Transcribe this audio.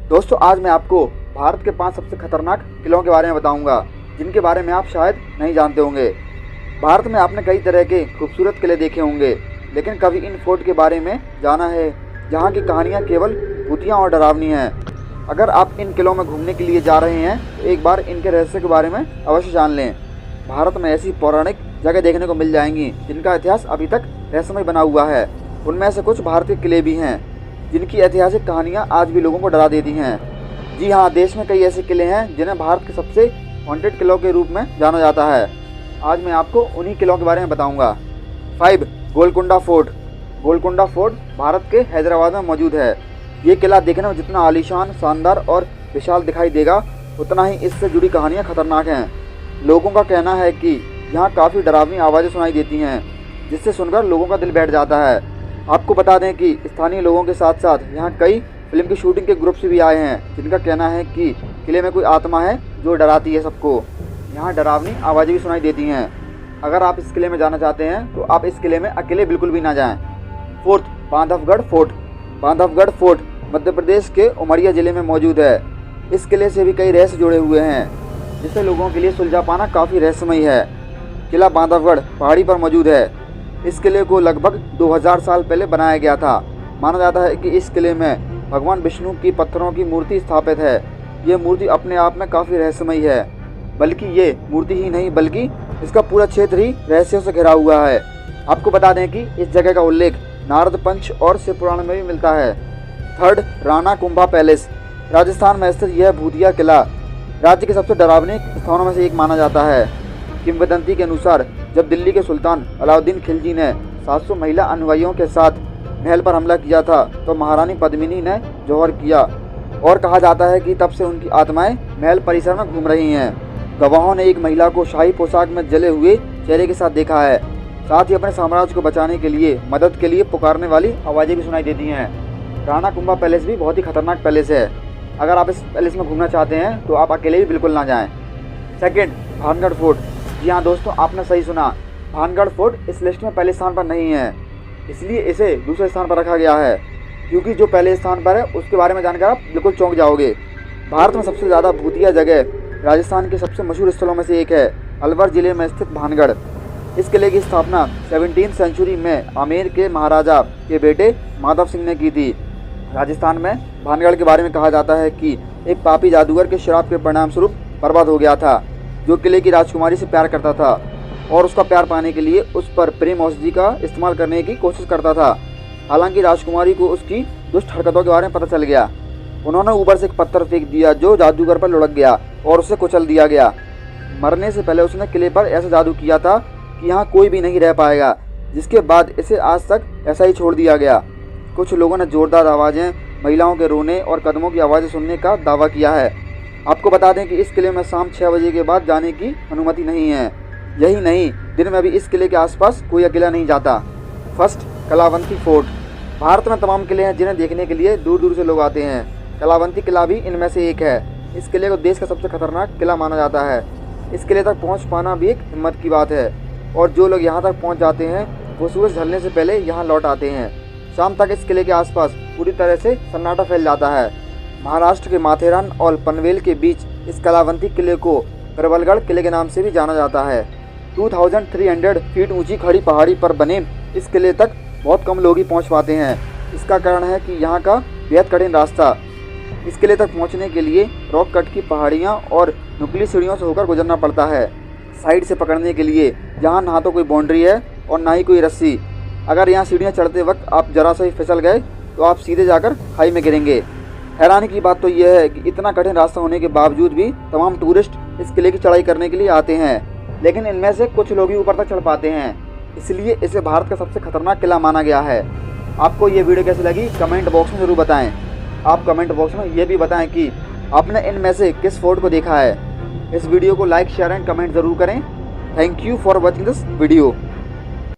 दोस्तों आज मैं आपको भारत के 5 सबसे खतरनाक किलों के बारे में बताऊंगा, जिनके बारे में आप शायद नहीं जानते होंगे। भारत में आपने कई तरह के खूबसूरत किले देखे होंगे, लेकिन कभी इन फोर्ट के बारे में जाना है जहां की कहानियां केवल भूतिया और डरावनी हैं। अगर आप इन किलों में घूमने के लिए जा रहे हैं तो एक बार इनके रहस्य के बारे में अवश्य जान लें। भारत में ऐसी पौराणिक जगह देखने को मिल जाएंगी जिनका इतिहास अभी तक रहस्यमय बना हुआ है। उनमें से कुछ भारतीय किले भी हैं जिनकी ऐतिहासिक कहानियां आज भी लोगों को डरा देती हैं। जी हाँ, देश में कई ऐसे किले हैं जिन्हें भारत के सबसे हॉन्टेड किलों के रूप में जाना जाता है। आज मैं आपको उन्हीं किलों के बारे में बताऊंगा। 5. गोलकुंडा फोर्ट। गोलकुंडा फोर्ट भारत के हैदराबाद में मौजूद है। ये किला देखने में जितना आलीशान, शानदार और विशाल दिखाई देगा, उतना ही इससे जुड़ी कहानियाँ खतरनाक हैं। लोगों का कहना है कि यहाँ काफ़ी डरावनी आवाज़ें सुनाई देती हैं, जिससे सुनकर लोगों का दिल बैठ जाता है। आपको बता दें कि स्थानीय लोगों के साथ साथ यहाँ कई फिल्म की शूटिंग के ग्रुप्स भी आए हैं, जिनका कहना है कि किले में कोई आत्मा है जो डराती है सबको। यहाँ डरावनी आवाज़ें भी सुनाई देती हैं। अगर आप इस किले में जाना चाहते हैं तो आप इस किले में अकेले बिल्कुल भी ना जाएं। 4. बांधवगढ़ फोर्ट। बांधवगढ़ फोर्ट मध्य प्रदेश के उमरिया जिले में मौजूद है। इस किले से भी कई रहस्य जुड़े हुए हैं, जिससे लोगों के लिए सुलझा पाना काफ़ी रहस्यमय है। किला बांधवगढ़ पहाड़ी पर मौजूद है। इस किले को लगभग 2000 साल पहले बनाया गया था। माना जाता है कि इस किले में भगवान विष्णु की पत्थरों की मूर्ति स्थापित है। ये मूर्ति अपने आप में काफ़ी रहस्यमयी है। बल्कि ये मूर्ति ही नहीं, बल्कि इसका पूरा क्षेत्र ही रहस्यों से घिरा हुआ है। आपको बता दें कि इस जगह का उल्लेख नारद पंच और शिव पुराण में भी मिलता है। 3. राणा कुंभा पैलेस। राजस्थान में स्थित यह भूतिया किला राज्य के सबसे डरावने स्थानों में से एक माना जाता है। किंवदंती के अनुसार जब दिल्ली के सुल्तान अलाउद्दीन खिलजी ने 700 महिला अनुयायियों के साथ महल पर हमला किया था, तो महारानी पद्मिनी ने जौहर किया और कहा जाता है कि तब से उनकी आत्माएं महल परिसर में घूम रही हैं। गवाहों ने एक महिला को शाही पोशाक में जले हुए चेहरे के साथ देखा है। साथ ही अपने साम्राज्य को बचाने के लिए मदद के लिए पुकारने वाली आवाज़ें भी सुनाई देती हैं। राणा कुंभा पैलेस भी बहुत ही खतरनाक पैलेस है। अगर आप इस पैलेस में घूमना चाहते हैं तो आप अकेले भी बिल्कुल ना जाएं। 2. भानगढ़ फोर्ट। जी हाँ दोस्तों, आपने सही सुना। भानगढ़ फोर्ट इस लिस्ट में पहले स्थान पर नहीं है, इसलिए इसे दूसरे स्थान पर रखा गया है, क्योंकि जो पहले स्थान पर है उसके बारे में जानकर आप बिल्कुल चौंक जाओगे। भारत में सबसे ज़्यादा भूतिया जगह राजस्थान के सबसे मशहूर स्थलों में से एक है अलवर जिले में स्थित भानगढ़। इस किले की स्थापना 17वीं सेंचुरी में आमेर के महाराजा के बेटे माधव सिंह ने की थी। राजस्थान में भानगढ़ के बारे में कहा जाता है कि एक पापी जादूगर के श्राप के परिणाम स्वरूप बर्बाद हो गया था, जो किले की राजकुमारी से प्यार करता था और उसका प्यार पाने के लिए उस पर प्रेम औषधि का इस्तेमाल करने की कोशिश करता था। हालांकि राजकुमारी को उसकी दुष्ट हरकतों के बारे में पता चल गया। उन्होंने ऊपर से एक पत्थर फेंक दिया जो जादूगर पर लुढ़क गया और उसे कुचल दिया गया। मरने से पहले उसने किले पर ऐसा जादू किया था कि यहाँ कोई भी नहीं रह पाएगा, जिसके बाद इसे आज तक ऐसा ही छोड़ दिया गया। कुछ लोगों ने जोरदार आवाज़ें, महिलाओं के रोने और कदमों की आवाज़ें सुनने का दावा किया है। आपको बता दें कि इस किले में शाम 6 बजे के बाद जाने की अनुमति नहीं है। यही नहीं, दिन में भी इस किले के आसपास कोई अकेला नहीं जाता। 1. कलावंती फोर्ट। भारत में तमाम किले हैं जिन्हें देखने के लिए दूर दूर से लोग आते हैं। कलावंती किला भी इनमें से एक है। इस किले को देश का सबसे खतरनाक किला माना जाता है। इस किले तक पहुँच पाना भी एक हिम्मत की बात है, और जो लोग यहाँ तक पहुँच जाते हैं वो सूरज ढलने से पहले यहाँ लौट आते हैं। शाम तक इस किले के आसपास पूरी तरह से सन्नाटा फैल जाता है। महाराष्ट्र के माथेरान और पनवेल के बीच इस कलावंती किले को प्रबलगढ़ किले के नाम से भी जाना जाता है। 2300 फीट ऊंची खड़ी पहाड़ी पर बने इस किले तक बहुत कम लोग ही पहुंच पाते हैं। इसका कारण है कि यहाँ का बेहद कठिन रास्ता। इस किले तक पहुँचने के लिए रॉक कट की पहाड़ियाँ और नुकीली सीढ़ियों से होकर गुजरना पड़ता है। साइड से पकड़ने के लिए यहाँ ना तो कोई बाउंड्री है और ना ही कोई रस्सी। अगर यहाँ सीढ़ियाँ चढ़ते वक्त आप जरा सा ही फिसल गए तो आप सीधे जाकर खाई में गिरेंगे। हैरानी की बात तो यह है कि इतना कठिन रास्ता होने के बावजूद भी तमाम टूरिस्ट इस किले की चढ़ाई करने के लिए आते हैं, लेकिन इनमें से कुछ लोग ही ऊपर तक चढ़ पाते हैं। इसलिए इसे भारत का सबसे खतरनाक किला माना गया है। आपको ये वीडियो कैसी लगी कमेंट बॉक्स में ज़रूर बताएं। आप कमेंट बॉक्स में ये भी बताएं कि आपने इनमें से किस फोर्ट को देखा है। इस वीडियो को लाइक, शेयर एंड कमेंट ज़रूर करें। Thank you for watching this video.